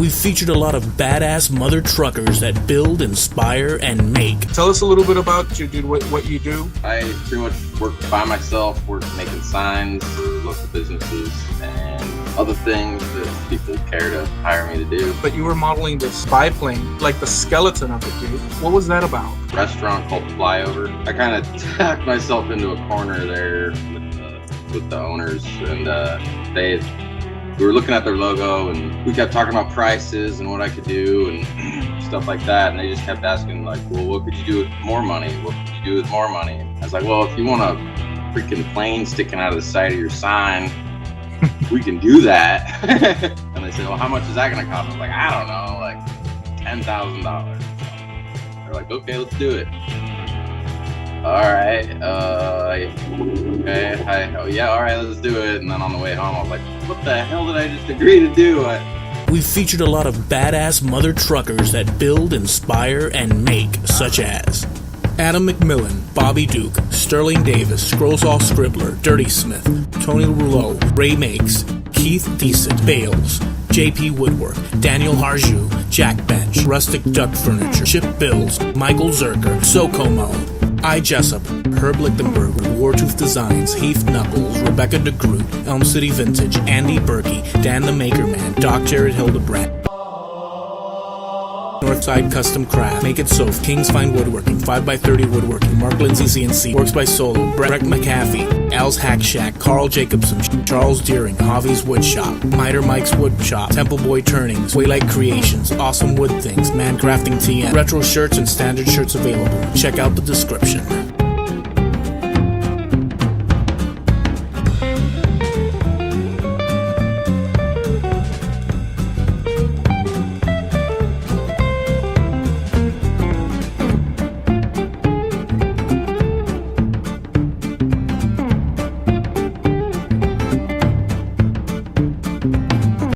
We've featured a lot of badass mother truckers that build, inspire, and make. Tell us a little bit about you, dude, what you do. I pretty much work by myself, work making signs for local businesses and other things that people care to hire me to do. But you were modeling this biplane, like the skeleton of it, dude. What was that about? Restaurant called Flyover. I kind of tacked myself into a corner there with the owners, and we were looking at their logo, and we kept talking about prices and what I could do and stuff like that. And they just kept asking, like, well, what could you do with more money? What could you do with more money? And I was like, well, if you want a freaking plane sticking out of the side of your sign, we can do that. And they said, well, how much is that going to cost? I was like, I don't know, like $10,000. They're like, okay, let's do it. All right. Okay. Oh yeah. All right. Let's do it. And then on the way home, I was like, "What the hell did I just agree to do?" We've featured a lot of badass mother truckers that build, inspire, and make, such as Adam McMillen, Bobby Duke, Sterling Davis, Scrollsaw Scribbler, Dirty Smith, Tony Rouleau, Ray Makes, Keith Decent, Bales, JP Woodwork, Daniel Harju, Jack Bench, Rustic Duck Furniture, Chip Bills, Michael Zerker, Socomo, I. Jessup, Herb Lichtenberg, Wartooth Designs, Heath Knuckles, Rebecca DeGroot, Elm City Vintage, Andy Berkey, Dan the Maker Man, Doc Jared Hildebrand, Northside Custom Craft, Make It Sof, King's Fine Woodworking, 5x30 Woodworking, Mark Lindsay CNC, Works by Solo, Brett McAfee, Al's Hack Shack, Carl Jacobson, Charles Deering, Javi's Woodshop, Miter Mike's Woodshop, Temple Boy Turnings, Waylight Creations, Awesome Wood Things, Man Crafting TM, retro shirts and standard shirts available. Check out the description.